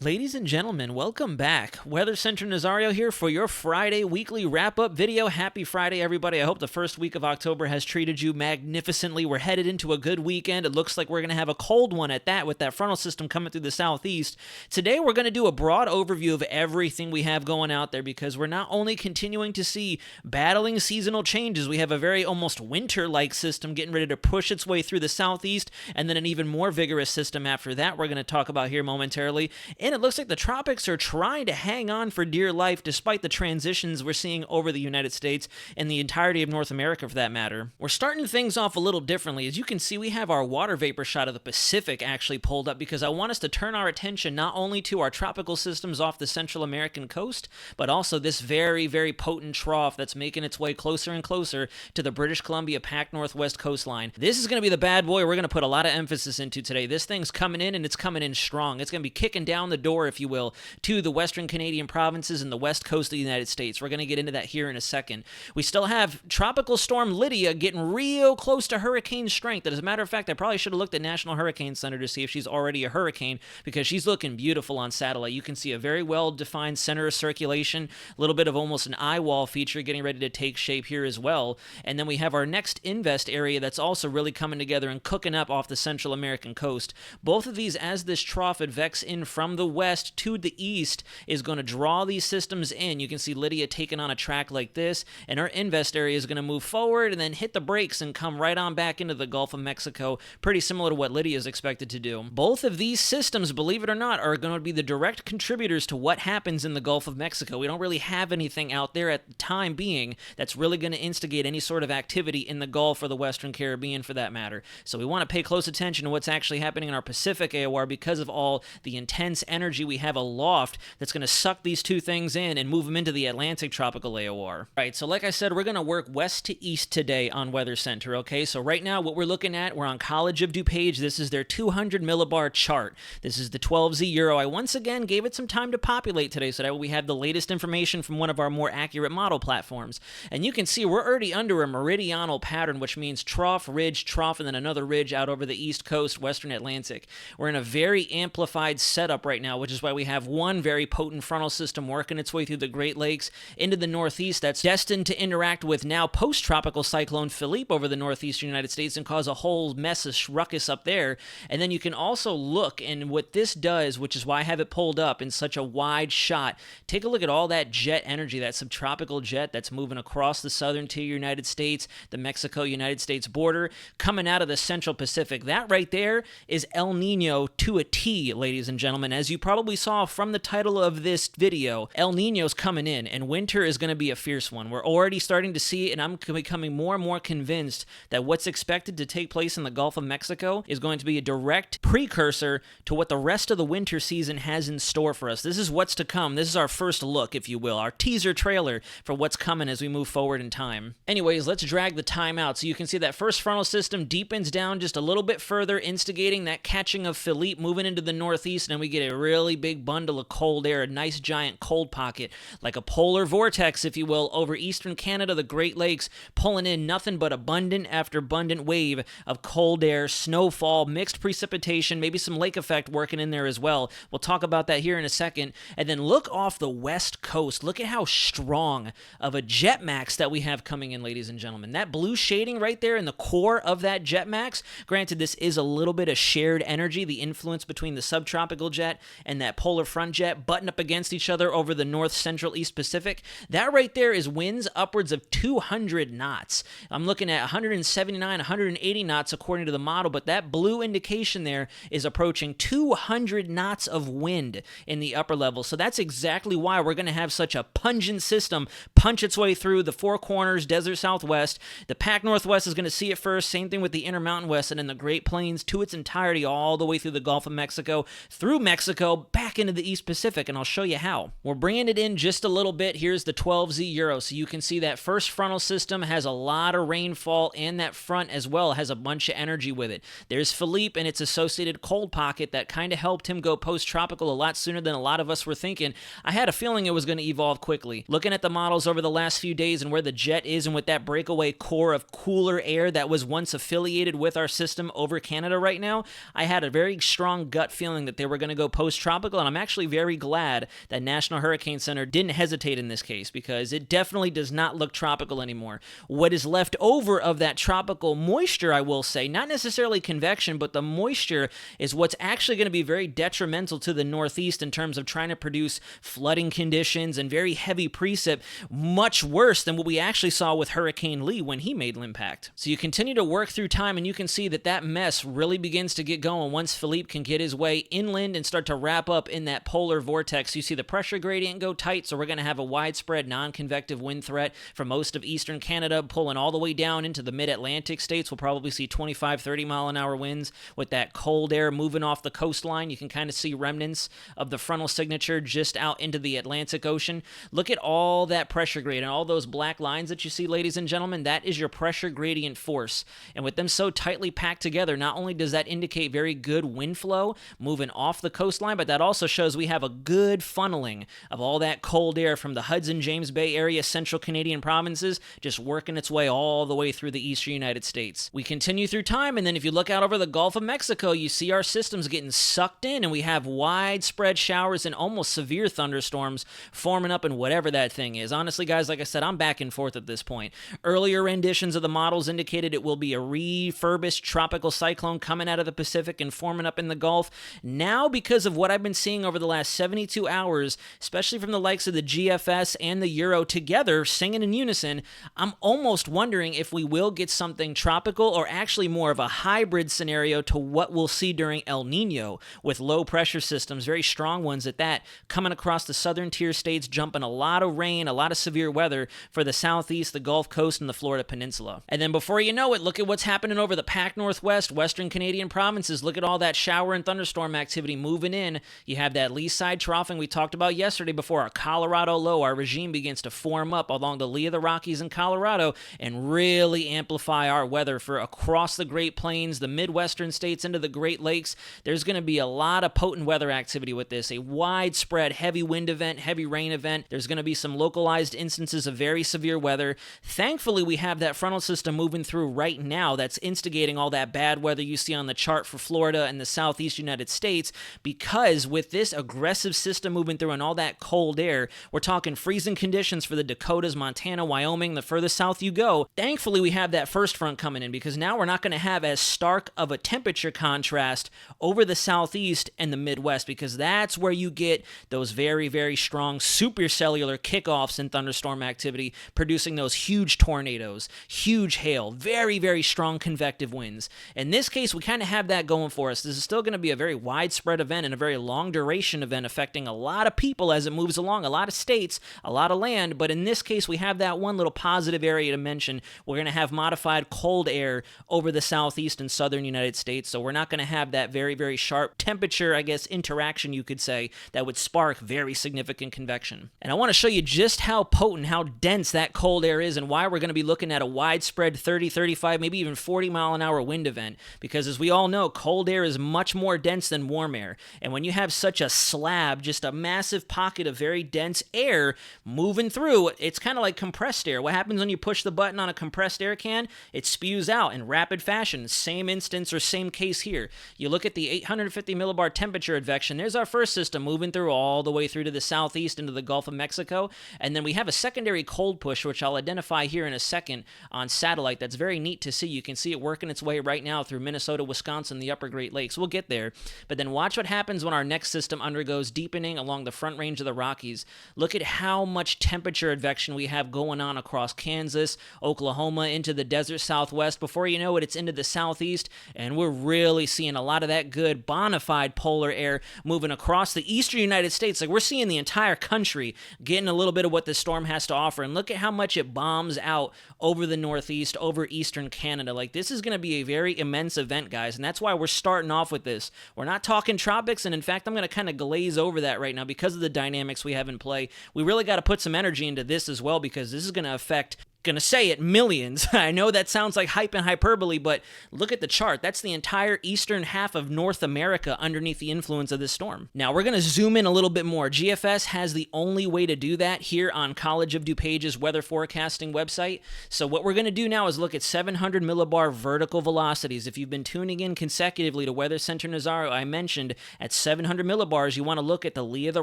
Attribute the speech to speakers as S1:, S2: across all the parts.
S1: Ladies and gentlemen, welcome back. Weather Center Nazario here for your Friday weekly wrap-up video. Happy Friday, everybody. I hope the first week of October has treated you magnificently. We're headed into a good weekend. It looks like we're going to have a cold one at that with that frontal system coming through the southeast. Today, we're going to do a broad overview of everything we have going out there because we're not only continuing to see battling seasonal changes, we have a very almost winter-like system getting ready to push its way through the southeast, and then an even more vigorous system after that we're going to talk about here momentarily. And it looks like the tropics are trying to hang on for dear life despite the transitions we're seeing over the United States and the entirety of North America for that matter. We're starting things off a little differently. As you can see, we have our water vapor shot of the Pacific actually pulled up because I want us to turn our attention not only to our tropical systems off the Central American coast, but also this very, very potent trough that's making its way closer and closer to the British Columbia Pac Northwest coastline. This is going to be the bad boy we're going to put a lot of emphasis into today. This thing's coming in and it's coming in strong. It's going to be kicking down the door, if you will, to the western Canadian provinces and the west coast of the United States. We're going to get into that here in a second. We still have Tropical Storm Lydia getting real close to hurricane strength. As a matter of fact, I probably should have looked at National Hurricane Center to see if she's already a hurricane because she's looking beautiful on satellite. You can see a very well-defined center of circulation, a little bit of almost an eye wall feature getting ready to take shape here as well. And then we have our next invest area that's also really coming together and cooking up off the Central American coast. Both of these, as this trough advects in from the west to the east, is going to draw these systems in. You can see Lydia taking on a track like this, and our invest area is going to move forward and then hit the brakes and come right on back into the Gulf of Mexico, pretty similar to what Lydia is expected to do. Both of these systems, believe it or not, are going to be the direct contributors to what happens in the Gulf of Mexico. We don't really have anything out there at the time being that's really going to instigate any sort of activity in the Gulf or the Western Caribbean for that matter. So we want to pay close attention to what's actually happening in our Pacific AOR because of all the intense energy we have aloft that's going to suck these two things in and move them into the Atlantic tropical AOR. Right, so like I said, we're going to work west to east today on Weather Center, okay? So right now what we're looking at, we're on College of DuPage. This is their 200 millibar chart. This is the 12Z Euro. I once again gave it some time to populate today so that we have the latest information from one of our more accurate model platforms. And you can see we're already under a meridional pattern, which means trough, and then another ridge out over the east coast, western Atlantic. We're in a very amplified setup right now, which is why we have one very potent frontal system working its way through the Great Lakes into the northeast that's destined to interact with now post-tropical cyclone Philippe over the northeastern United States and cause a whole mess of ruckus up there. And then you can also look, and what this does, which is why I have it pulled up in such a wide shot, take a look at all that jet energy, that subtropical jet that's moving across the southern tier United States, the Mexico-United States border, coming out of the Central Pacific. That right there is El Nino to a T, ladies and gentlemen. As you probably saw from the title of this video, El Nino's coming in, and winter is going to be a fierce one. We're already starting to see, and I'm becoming more and more convinced that what's expected to take place in the Gulf of Mexico is going to be a direct precursor to what the rest of the winter season has in store for us. This is what's to come. This is our first look, if you will, our teaser trailer for what's coming as we move forward in time. Anyways, let's drag the time out. So you can see that first frontal system deepens down just a little bit further, instigating that catching of Philippe moving into the northeast, and we get a really big bundle of cold air, a nice giant cold pocket, like a polar vortex, if you will, over eastern Canada, the Great Lakes, pulling in nothing but abundant after abundant wave of cold air, snowfall, mixed precipitation, maybe some lake effect working in there as well. We'll talk about that here in a second. And then look off the west coast. Look at how strong of a jet max that we have coming in, ladies and gentlemen. That blue shading right there in the core of that jet max, granted this is a little bit of shared energy, the influence between the subtropical jet and that polar front jet button up against each other over the north, central, east Pacific. That right there is winds upwards of 200 knots. I'm looking at 179, 180 knots according to the model, but that blue indication there is approaching 200 knots of wind in the upper level. So that's exactly why we're going to have such a pungent system punch its way through the Four Corners, Desert Southwest. The Pac Northwest is going to see it first, same thing with the Intermountain West, and then the Great Plains to its entirety all the way through the Gulf of Mexico, through Mexico, back into the East Pacific, and I'll show you how. We're bringing it in just a little bit. Here's the 12Z Euro, so you can see that first frontal system has a lot of rainfall, and that front as well has a bunch of energy with it. There's Philippe and its associated cold pocket that kind of helped him go post-tropical a lot sooner than a lot of us were thinking. I had a feeling it was going to evolve quickly. Looking at the models over the last few days and where the jet is and with that breakaway core of cooler air that was once affiliated with our system over Canada right now, I had a very strong gut feeling that they were going to go post almost tropical, and I'm actually very glad that National Hurricane Center didn't hesitate in this case, because it definitely does not look tropical anymore. What is left over of that tropical moisture, I will say, not necessarily convection, but the moisture is what's actually going to be very detrimental to the Northeast in terms of trying to produce flooding conditions and very heavy precip, much worse than what we actually saw with Hurricane Lee when he made impact. So you continue to work through time, and you can see that that mess really begins to get going once Philippe can get his way inland and start to wrap up in that polar vortex. You see the pressure gradient go tight, so we're going to have a widespread non-convective wind threat for most of eastern Canada, pulling all the way down into the mid-Atlantic states. We'll probably see 25, 30 mile an hour winds with that cold air moving off the coastline. You can kind of see remnants of the frontal signature just out into the Atlantic Ocean. Look at all that pressure gradient, all those black lines that you see, ladies and gentlemen. That is your pressure gradient force. And with them so tightly packed together, not only does that indicate very good wind flow moving off the coastline, but that also shows we have a good funneling of all that cold air from the Hudson, James Bay area, central Canadian provinces, just working its way all the way through the eastern United States. We continue through time, and then if you look out over the Gulf of Mexico, you see our systems getting sucked in, and we have widespread showers and almost severe thunderstorms forming up in whatever that thing is. Honestly, guys, like I said, I'm back and forth at this point. Earlier renditions of the models indicated it will be a refurbished tropical cyclone coming out of the Pacific and forming up in the Gulf. Now, because of what I've been seeing over the last 72 hours, especially from the likes of the GFS and the Euro together singing in unison, I'm almost wondering if we will get something tropical or actually more of a hybrid scenario to what we'll see during El Nino, with low pressure systems, very strong ones at that, coming across the southern tier states, jumping a lot of rain, a lot of severe weather for the southeast, the Gulf Coast, and the Florida Peninsula. And then before you know it, look at what's happening over the Pac Northwest, western Canadian provinces. Look at all that shower and thunderstorm activity moving in. You have that lee side troughing we talked about yesterday before our Colorado low. Our regime begins to form up along the lee of the Rockies in Colorado and really amplify our weather for across the Great Plains, the Midwestern states into the Great Lakes. There's going to be a lot of potent weather activity with this, a widespread heavy wind event, heavy rain event. There's going to be some localized instances of very severe weather. Thankfully, we have that frontal system moving through right now that's instigating all that bad weather you see on the chart for Florida and the southeast United States, because with this aggressive system moving through and all that cold air, we're talking freezing conditions for the Dakotas, Montana, Wyoming, the further south you go. Thankfully, we have that first front coming in, because now we're not going to have as stark of a temperature contrast over the southeast and the Midwest, because that's where you get those very, very strong supercellular kickoffs in thunderstorm activity, producing those huge tornadoes, huge hail, very, very strong convective winds. In this case, we kind of have that going for us. This is still going to be a very widespread event and a very long duration event affecting a lot of people as it moves along, a lot of states, a lot of land, but in this case, we have that one little positive area to mention. We're going to have modified cold air over the southeast and southern United States, so we're not going to have that very, very sharp temperature, I guess, interaction, you could say, that would spark very significant convection. And I want to show you just how potent, how dense that cold air is, and why we're going to be looking at a widespread 30, 35, maybe even 40 mile an hour wind event, because as we all know, cold air is much more dense than warm air, and when you have such a slab, just a massive pocket of very dense air moving through, it's kind of like compressed air. What happens when you push the button on a compressed air can? It spews out in rapid fashion. Same instance or same case here. You look at the 850 millibar temperature advection. There's our first system moving through all the way through to the southeast into the Gulf of Mexico, and then we have a secondary cold push, which I'll identify here in a second on satellite. That's very neat to see. You can see it working its way right now through Minnesota, Wisconsin, the upper Great Lakes. We'll get there, but then watch what happens when our next system undergoes deepening along the front range of the Rockies. Look at how much temperature advection we have going on across Kansas, Oklahoma, into the desert southwest. Before you know it, it's into the southeast, and we're really seeing a lot of that good bona fide polar air moving across the eastern United States. Like, we're seeing the entire country getting a little bit of what this storm has to offer, and look at how much it bombs out over the northeast, over eastern Canada. Like, this is going to be a very immense event, guys, and that's why we're starting off with this. We're not talking tropics, and in fact, I'm going to kind of glaze over that right now because of the dynamics we have in play. We really got to put some energy into this as well, because this is going to affect gonna say it, millions. I know that sounds like hype and hyperbole, but look at the chart. That's the entire eastern half of North America underneath the influence of this storm. Now, we're gonna zoom in a little bit more. GFS has the only way to do that here on College of DuPage's weather forecasting website. So what we're gonna do now is look at 700 millibar vertical velocities. If you've been tuning in consecutively to Weather Center Nazario, I mentioned at 700 millibars, you want to look at the lee of the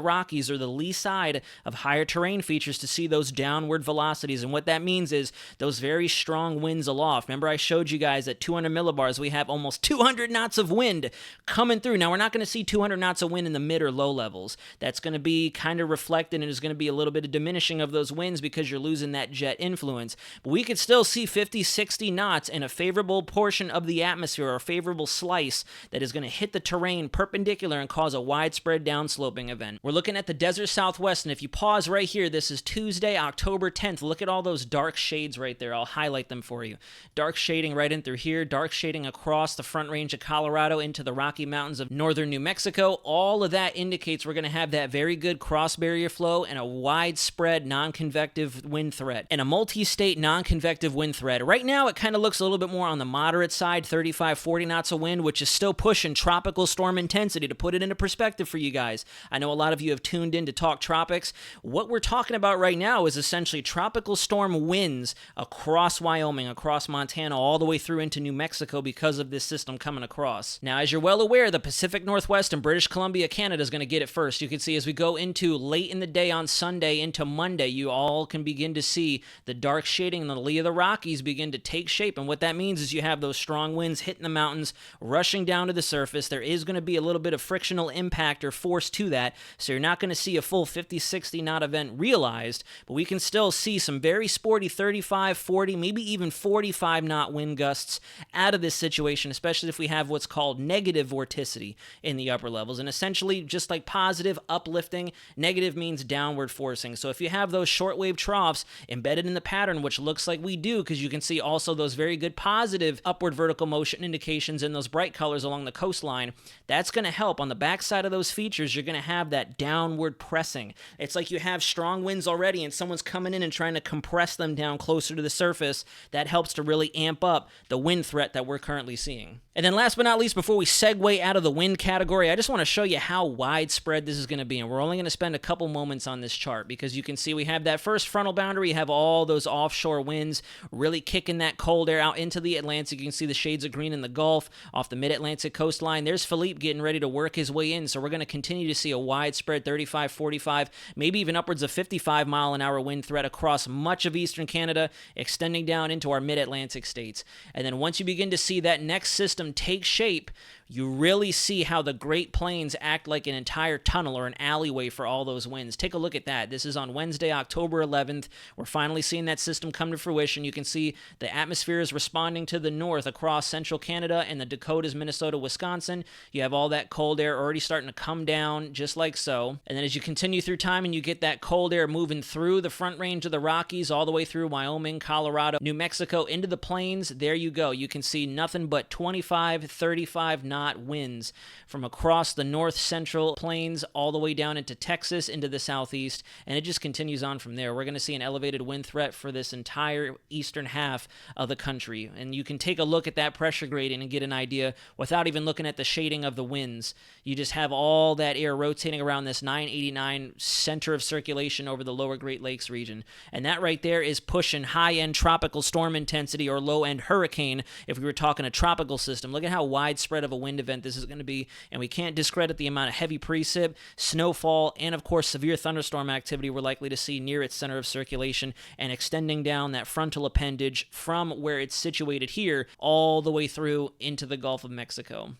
S1: Rockies or the lee side of higher terrain features to see those downward velocities. And what that means is those very strong winds aloft. Remember, I showed you guys at 200 millibars, we have almost 200 knots of wind coming through. Now, we're not going to see 200 knots of wind in the mid or low levels. That's going to be kind of reflected, and there's going to be a little bit of diminishing of those winds because you're losing that jet influence. But we could still see 50, 60 knots in a favorable portion of the atmosphere, or a favorable slice that is going to hit the terrain perpendicular and cause a widespread downsloping event. We're looking at the desert southwest, and if you pause right here, this is Tuesday, October 10th. Look at all those dark shades right there. I'll highlight them for you. Dark shading right in through here, dark shading across the Front Range of Colorado into the Rocky Mountains of northern New Mexico. All of that indicates we're going to have that very good cross barrier flow and a widespread non-convective wind threat and a multi-state non-convective wind threat. Right now, it kind of looks a little bit more on the moderate side, 35, 40 knots of wind, which is still pushing tropical storm intensity. To put it into perspective for you guys, I know a lot of you have tuned in to talk tropics. What we're talking about right now is essentially tropical storm winds across Wyoming, across Montana, all the way through into New Mexico because of this system coming across. Now, as you're well aware, the Pacific Northwest and British Columbia, Canada is going to get it first. You can see as we go into late in the day on Sunday into Monday, you all can begin to see the dark shading in the lee of the Rockies begin to take shape. And what that means is you have those strong winds hitting the mountains, rushing down to the surface. There is going to be a little bit of frictional impact or force to that, so you're not going to see a full 50, 60 knot event realized, but we can still see some very sporty 35, 40, maybe even 45 knot wind gusts out of this situation, especially if we have what's called negative vorticity in the upper levels. And essentially, just like positive, uplifting, negative means downward forcing. So if you have those shortwave troughs embedded in the pattern, which looks like we do, because you can see also those very good positive upward vertical motion indications in those bright colors along the coastline, that's going to help. On the backside of those features, you're going to have that downward pressing. It's like you have strong winds already and someone's coming in and trying to compress them down closer to the surface. That helps to really amp up the wind threat that we're currently seeing. And then last but not least, before we segue out of the wind category, I just want to show you how widespread this is going to be. And we're only going to spend a couple moments on this chart because you can see we have that first frontal boundary. You have all those offshore winds really kicking that cold air out into the Atlantic. You can see the shades of green in the Gulf off the mid-Atlantic coastline. There's Philippe getting ready to work his way in. So we're going to continue to see a widespread 35, 45, maybe even upwards of 55 mile an hour wind threat across much of eastern Canada, extending down into our mid-Atlantic states. And then once you begin to see that next system take shape, you really see how the Great Plains act like an entire tunnel or an alleyway for all those winds. Take a look at that. This is on Wednesday, October 11th. We're finally seeing that system come to fruition. You can see the atmosphere is responding to the north across central Canada and the Dakotas, Minnesota, Wisconsin. You have all that cold air already starting to come down just like so. And then as you continue through time and you get that cold air moving through the Front Range of the Rockies all the way through Wyoming, Colorado, New Mexico, into the plains, there you go. You can see nothing but 25, 35 knot winds from across the north central plains all the way down into Texas, into the southeast, and it just continues on from there. We're going to see an elevated wind threat for this entire eastern half of the country, and you can take a look at that pressure gradient and get an idea without even looking at the shading of the winds. You just have all that air rotating around this 989 center of circulation over the lower Great Lakes region, and that right there is pushing high-end tropical storm intensity or low-end hurricane if we were talking a tropical system. Look at how widespread of a wind event this is going to be, and we can't discredit the amount of heavy precip, snowfall, and of course severe thunderstorm activity we're likely to see near its center of circulation and extending down that frontal appendage from where it's situated here all the way through into the Gulf of Mexico.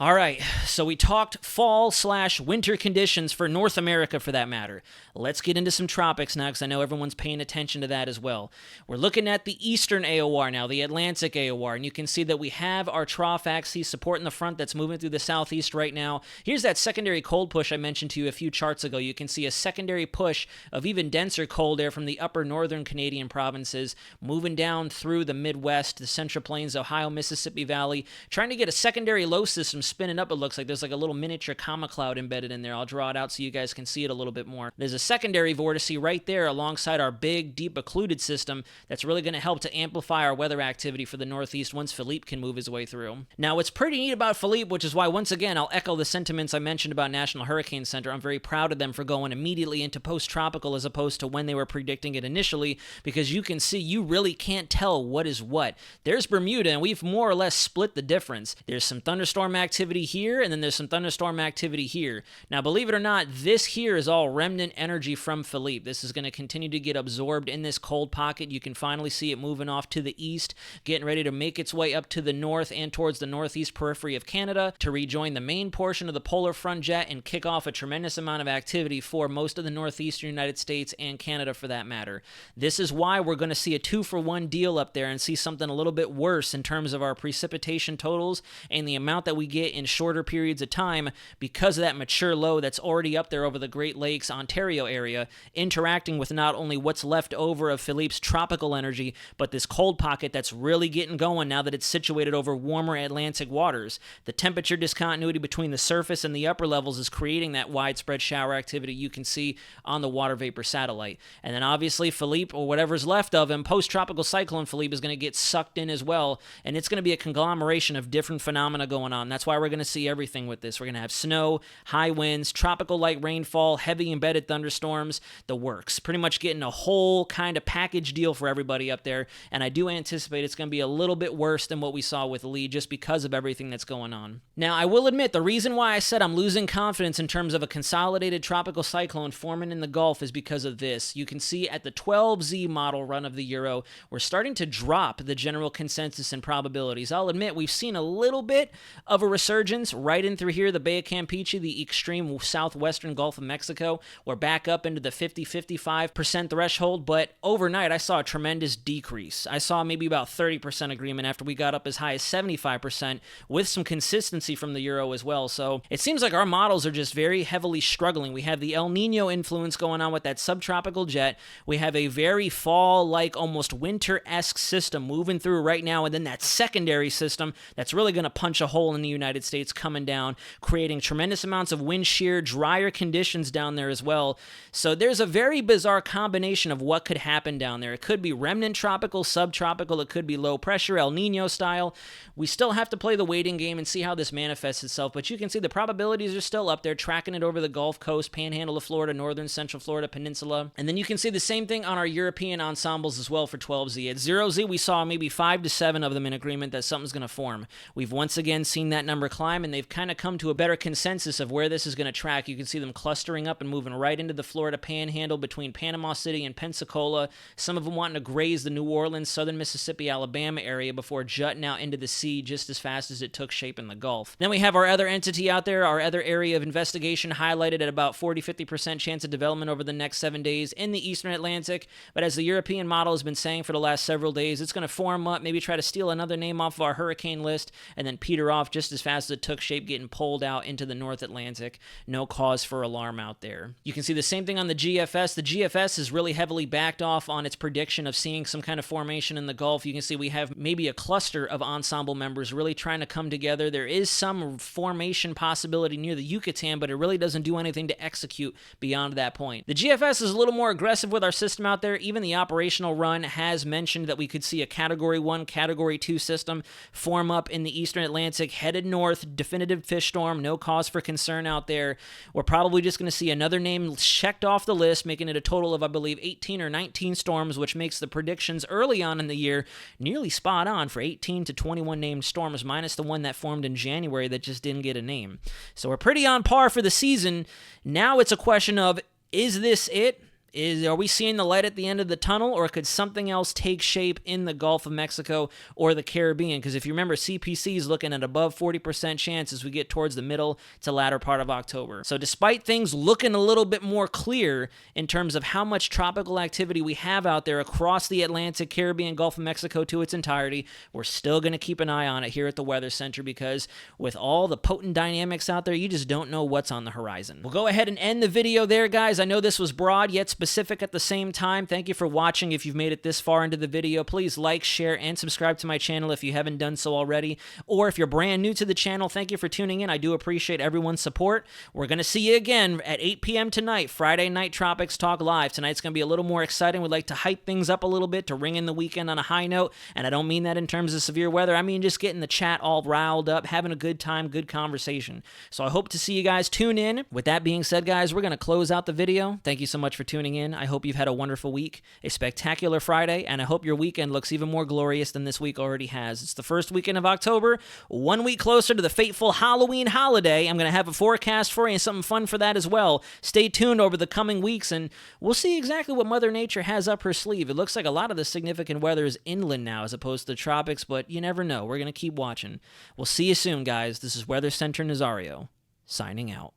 S1: All right, so we talked fall/winter conditions for North America for that matter. Let's get into some tropics now because I know everyone's paying attention to that as well. We're looking at the eastern AOR now, the Atlantic AOR, and you can see that we have our trough axis supporting the front that's moving through the southeast right now. Here's that secondary cold push I mentioned to you a few charts ago. You can see a secondary push of even denser cold air from the upper northern Canadian provinces moving down through the Midwest, the Central Plains, Ohio, Mississippi Valley, trying to get a secondary low system spinning up, it looks like. There's like a little miniature comma cloud embedded in there. I'll draw it out so you guys can see it a little bit more. There's a secondary vortice right there alongside our big, deep occluded system that's really going to help to amplify our weather activity for the northeast once Philippe can move his way through. Now, what's pretty neat about Philippe, which is why, once again, I'll echo the sentiments I mentioned about National Hurricane Center. I'm very proud of them for going immediately into post-tropical as opposed to when they were predicting it initially, because you can see you really can't tell what is what. There's Bermuda, and we've more or less split the difference. There's some thunderstorm activity here, and then there's some thunderstorm activity here. Now, believe it or not, this here is all remnant energy from Philippe. This is going to continue to get absorbed in this cold pocket. You can finally see it moving off to the east, getting ready to make its way up to the north and towards the northeast periphery of Canada to rejoin the main portion of the polar front jet and kick off a tremendous amount of activity for most of the northeastern United States and Canada for that matter. This is why we're going to see a 2-for-1 deal up there and see something a little bit worse in terms of our precipitation totals and the amount that we get in shorter periods of time because of that mature low that's already up there over the Great Lakes, Ontario area, interacting with not only what's left over of Philippe's tropical energy, but this cold pocket that's really getting going now that it's situated over warmer Atlantic waters. The temperature discontinuity between the surface and the upper levels is creating that widespread shower activity you can see on the water vapor satellite. And then obviously Philippe, or whatever's left of him, post-tropical cyclone Philippe, is going to get sucked in as well, and it's going to be a conglomeration of different phenomena going on. That's why we're going to see everything with this. We're going to have snow, high winds, tropical-like rainfall, heavy embedded thunderstorms, the works. Pretty much getting a whole kind of package deal for everybody up there, and I do anticipate it's going to be a little bit worse than what we saw with Lee just because of everything that's going on. Now, I will admit, the reason why I said I'm losing confidence in terms of a consolidated tropical cyclone forming in the Gulf is because of this. You can see at the 12Z model run of the Euro, we're starting to drop the general consensus and probabilities. I'll admit, we've seen a little bit of a resurgence right in through here, the Bay of Campeche, the extreme southwestern Gulf of Mexico. We're back up into the 50-55% threshold, but overnight I saw a tremendous decrease. I saw maybe about 30% agreement after we got up as high as 75% with some consistency from the Euro as well. So it seems like our models are just very heavily struggling. We have the El Nino influence going on with that subtropical jet. We have a very fall-like, almost winter-esque system moving through right now, and then that secondary system that's really going to punch a hole in the United States coming down, creating tremendous amounts of wind shear, drier conditions down there as well. So there's a very bizarre combination of what could happen down there. It could be remnant tropical, subtropical, it could be low pressure, El Nino style. We still have to play the waiting game and see how this manifests itself, but you can see the probabilities are still up there, tracking it over the Gulf Coast, panhandle of Florida, northern central Florida peninsula. And then you can see the same thing on our European ensembles as well for 12Z. At 0Z, we saw maybe 5 to 7 of them in agreement that something's going to form. We've once again seen that number climb, and they've kind of come to a better consensus of where this is going to track. You can see them clustering up and moving right into the Florida panhandle between Panama City and Pensacola. Some of them wanting to graze the New Orleans, southern Mississippi, Alabama area before jutting out into the sea just as fast as it took shape in the Gulf. Then we have our other entity out there, our other area of investigation highlighted at about 40-50% chance of development over the next 7 days in the eastern Atlantic. But as the European model has been saying for the last several days, it's going to form up, maybe try to steal another name off of our hurricane list, and then peter off just as fast as it took shape, getting pulled out into the North Atlantic. No cause for alarm out there. You can see the same thing on the GFS. The GFS is really heavily backed off on its prediction of seeing some kind of formation in the Gulf. You can see we have maybe a cluster of ensemble members really trying to come together. There is some formation possibility near the Yucatan, but it really doesn't do anything to execute beyond that point. The GFS is a little more aggressive with our system out there. Even the operational run has mentioned that we could see a Category 1, Category 2 system form up in the eastern Atlantic, headed north, definitive fish storm, no cause for concern out there. We're probably just going to see another name checked off the list, making it a total of, I believe, 18 or 19 storms, which makes the predictions early on in the year nearly spot on for 18 to 21 named storms, minus the one that formed in January that just didn't get a name. So we're pretty on par for the season. Now it's a question of, is this it? Are we seeing the light at the end of the tunnel, or could something else take shape in the Gulf of Mexico or the Caribbean? Because if you remember, CPC is looking at above 40% chance as we get towards the middle to latter part of October. So despite things looking a little bit more clear in terms of how much tropical activity we have out there across the Atlantic, Caribbean, Gulf of Mexico to its entirety, we're still going to keep an eye on it here at the Weather Center, because with all the potent dynamics out there, you just don't know what's on the horizon. We'll go ahead and end the video there, guys. I know this was broad yet specific at the same time. Thank you for watching. If you've made it this far into the video, please like, share, and subscribe to my channel if you haven't done so already. Or if you're brand new to the channel, thank you for tuning in. I do appreciate everyone's support. We're going to see you again at 8 p.m. tonight, Friday Night Tropics Talk Live. Tonight's going to be a little more exciting. We'd like to hype things up a little bit to ring in the weekend on a high note. And I don't mean that in terms of severe weather. I mean just getting the chat all riled up, having a good time, good conversation. So I hope to see you guys tune in. With that being said, guys, we're going to close out the video. Thank you so much for tuning in. I hope you've had a wonderful week, a spectacular Friday, and I hope your weekend looks even more glorious than this week already has. It's the first weekend of October, 1 week closer to the fateful Halloween holiday. I'm going to have a forecast for you and something fun for that as well. Stay tuned over the coming weeks, and we'll see exactly what Mother Nature has up her sleeve. It looks like a lot of the significant weather is inland now as opposed to the tropics, but you never know. We're going to keep watching. We'll see you soon, guys. This is Weather Center Nazario, signing out.